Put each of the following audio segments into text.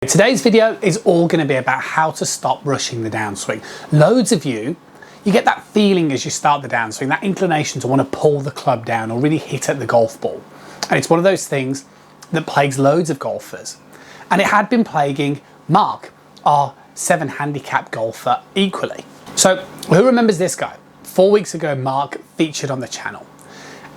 Today's video is all going to be about how to stop rushing the downswing. Loads of you get that feeling as you start the downswing, that inclination to want to pull the club down or really hit at the golf ball. And it's one of those things that plagues loads of golfers. And it had been plaguing Mark, our 7 handicap golfer, equally. So who remembers this guy? 4 weeks ago, Mark featured on the channel.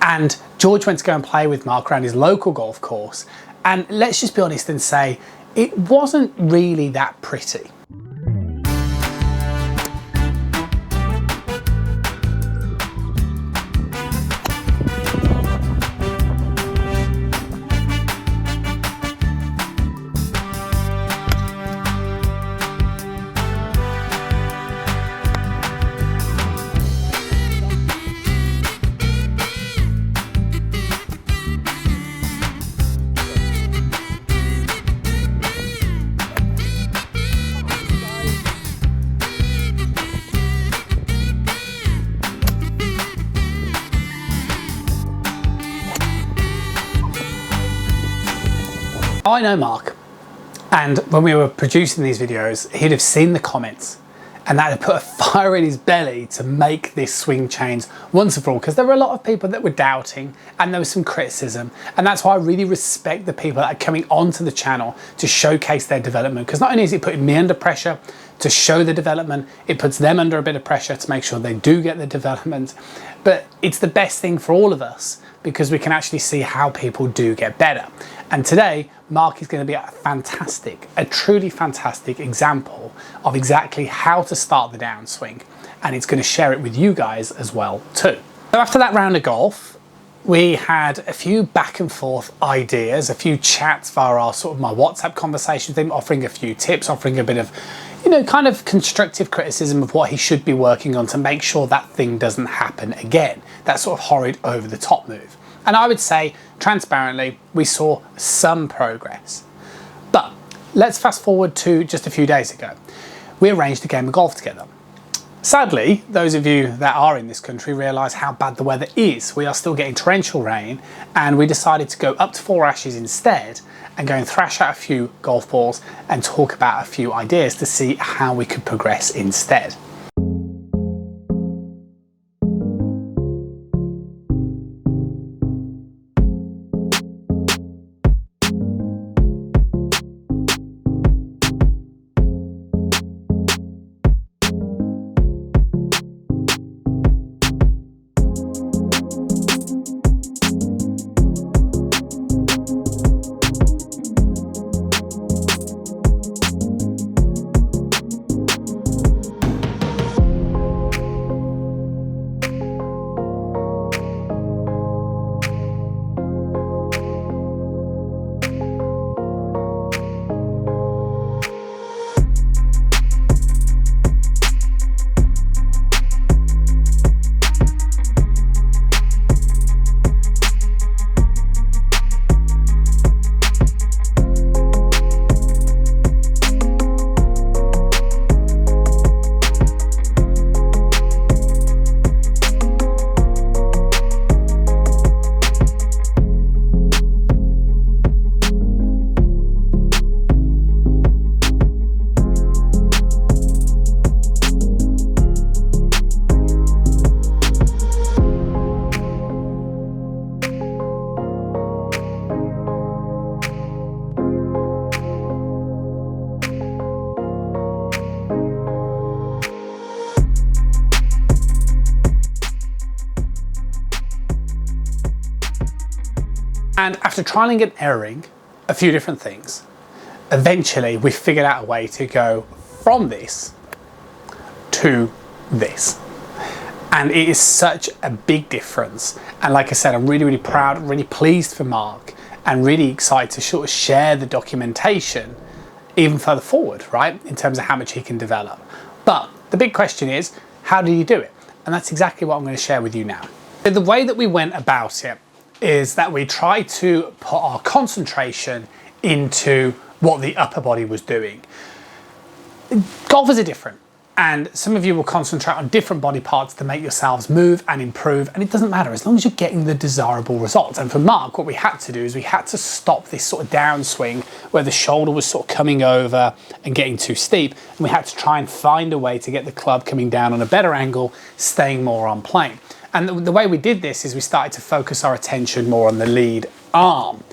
And George went to go and play with Mark around his local golf course. And let's just be honest and say, it wasn't really that pretty. I know Mark, and when we were producing these videos, he'd have seen the comments, and that had put a fire in his belly to make this swing change once and for all, because there were a lot of people that were doubting and there was some criticism, and that's why I really respect the people that are coming onto the channel to showcase their development, because not only is it putting me under pressure to show the development, it puts them under a bit of pressure to make sure they do get the development, but it's the best thing for all of us because we can actually see how people do get better. And today, Mark is going to be a truly fantastic example of exactly how to start the downswing, and it's going to share it with you guys as well too. So after that round of golf, we had a few back and forth ideas, a few chats via our my WhatsApp conversations, them offering a few tips, offering a bit of, kind of constructive criticism of what he should be working on to make sure that thing doesn't happen again. That sort of horrid over the top move. And I would say, transparently, we saw some progress. But let's fast forward to just a few days ago. We arranged a game of golf together. Sadly, those of you that are in this country realise how bad the weather is. We are still getting torrential rain, and we decided to go up to 4 Ashes instead and go and thrash out a few golf balls and talk about a few ideas to see how we could progress instead. And after trialing and erroring a few different things, eventually we figured out a way to go from this to this. And it is such a big difference. And like I said, I'm really, really proud, really pleased for Mark, and really excited to sort of share the documentation even further forward, right? In terms of how much he can develop. But the big question is, how do you do it? And that's exactly what I'm going to share with you now. So the way that we went about it is that we tried to put our concentration into what the upper body was doing. Golfers are different. And some of you will concentrate on different body parts to make yourselves move and improve, and it doesn't matter as long as you're getting the desirable results. And for Mark, what we had to do is we had to stop this sort of downswing where the shoulder was sort of coming over and getting too steep, and we had to try and find a way to get the club coming down on a better angle, staying more on plane. And the way we did this is we started to focus our attention more on the lead arm,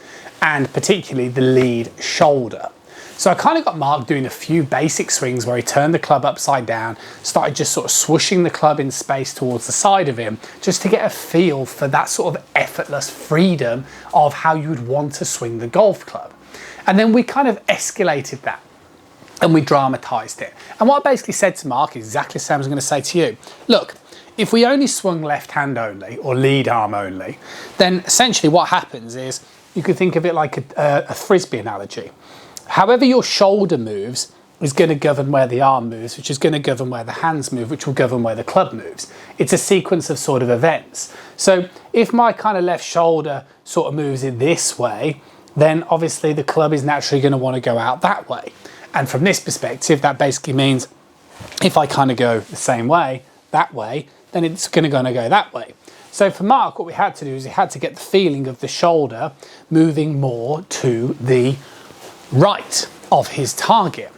and particularly the lead shoulder. So I kind of got Mark doing a few basic swings where he turned the club upside down, started just sort of swooshing the club in space towards the side of him, just to get a feel for that sort of effortless freedom of how you would want to swing the golf club. And then we kind of escalated that and we dramatized it. And what I basically said to Mark is exactly the same as I'm going to say to you. Look, if we only swung left hand only or lead arm only, then essentially what happens is you could think of it like a frisbee analogy. However your shoulder moves is going to govern where the arm moves, which is going to govern where the hands move, which will govern where the club moves. It's a sequence of sort of events. So if my kind of left shoulder sort of moves in this way, then obviously the club is naturally going to want to go out that way. And from this perspective, that basically means if I kind of go the same way, that way, then it's going to go that way. So for Mark, what we had to do is we had to get the feeling of the shoulder moving more to the right of his target.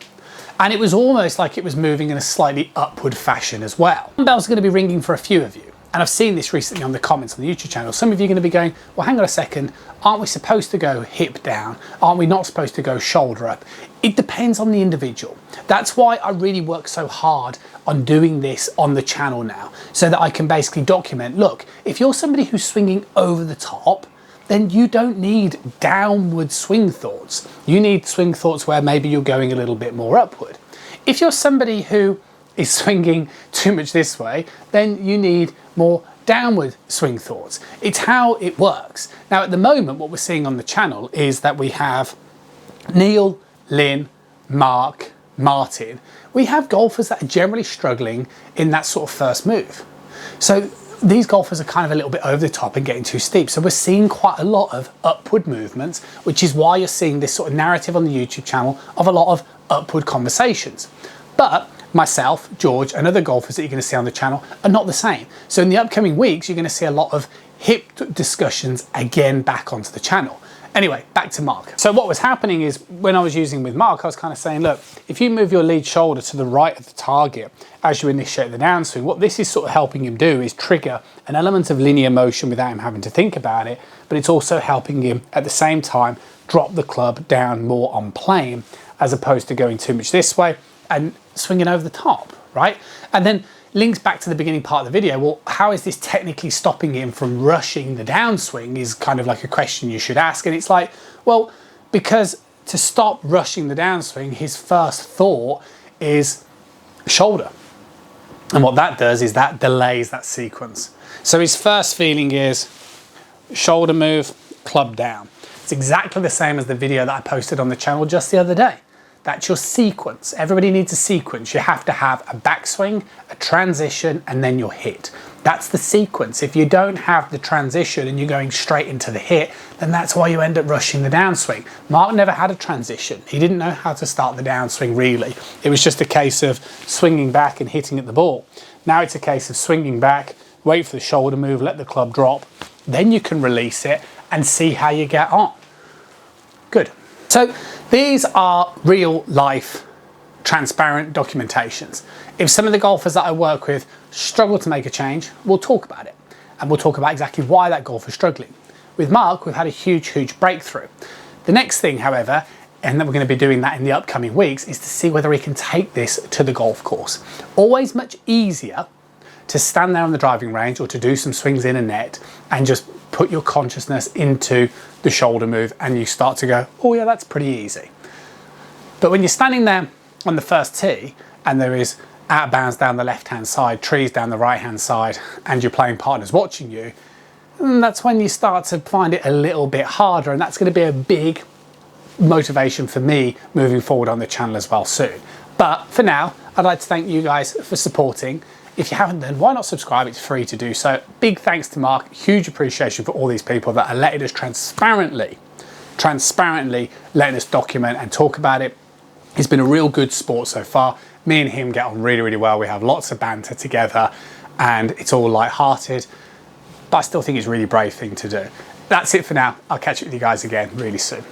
And it was almost like it was moving in a slightly upward fashion as well. Bell's going to be ringing for a few of you. And I've seen this recently on the comments on the YouTube channel. Some of you are going to be going, well, hang on a second, aren't we supposed to go hip down? Aren't we not supposed to go shoulder up? It depends on the individual. That's why I really work so hard on doing this on the channel now, so that I can basically document, look, if you're somebody who's swinging over the top, then you don't need downward swing thoughts. You need swing thoughts where maybe you're going a little bit more upward. If you're somebody who is swinging too much this way, then you need more downward swing thoughts. It's how it works. Now, at the moment, what we're seeing on the channel is that we have Neil, Lynn, Mark, Martin. We have golfers that are generally struggling in that sort of first move. So these golfers are kind of a little bit over the top and getting too steep. So we're seeing quite a lot of upward movements, which is why you're seeing this sort of narrative on the YouTube channel of a lot of upward conversations. But myself, George, and other golfers that you're going to see on the channel are not the same. So in the upcoming weeks, you're going to see a lot of hip discussions again back onto the channel. Anyway, back to Mark. So what was happening is when I was using with Mark, I was kind of saying, look, if you move your lead shoulder to the right of the target as you initiate the downswing, what this is sort of helping him do is trigger an element of linear motion without him having to think about it, but it's also helping him at the same time drop the club down more on plane as opposed to going too much this way and swinging over the top, right? And then links back to the beginning part of the video. Well, how is this technically stopping him from rushing the downswing is kind of like a question you should ask. And it's like, well, because to stop rushing the downswing, his first thought is shoulder. And what that does is that delays that sequence. So his first feeling is shoulder move, club down. It's exactly the same as the video that I posted on the channel just the other day. That's your sequence. Everybody needs a sequence. You have to have a backswing, a transition, and then your hit. That's the sequence. If you don't have the transition and you're going straight into the hit, then that's why you end up rushing the downswing. Mark never had a transition. He didn't know how to start the downswing really. It was just a case of swinging back and hitting at the ball. Now it's a case of swinging back, wait for the shoulder move, let the club drop, then you can release it and see how you get on. Good. So these are real life transparent documentations. If some of the golfers that I work with struggle to make a change, we'll talk about it. And we'll talk about exactly why that golfer is struggling. With Mark, we've had a huge breakthrough. The next thing, however, and that we're going to be doing that in the upcoming weeks, is to see whether he can take this to the golf course. Always much easier to stand there on the driving range or to do some swings in a net and just put your consciousness into the shoulder move and you start to go, oh yeah, that's pretty easy. But when you're standing there on the first tee and there is out of bounds down the left-hand side, trees down the right-hand side, and your playing partner's watching you, that's when you start to find it a little bit harder, and that's going to be a big motivation for me moving forward on the channel as well soon. But for now, I'd like to thank you guys for supporting. If you haven't done, why not subscribe? It's free to do so. Big thanks to Mark. Huge appreciation for all these people that are letting us transparently letting us document and talk about it. He's been a real good sport so far. Me and him get on really, really well. We have lots of banter together and it's all light-hearted, but I still think it's a really brave thing to do. That's it for now. I'll catch up with you guys again really soon.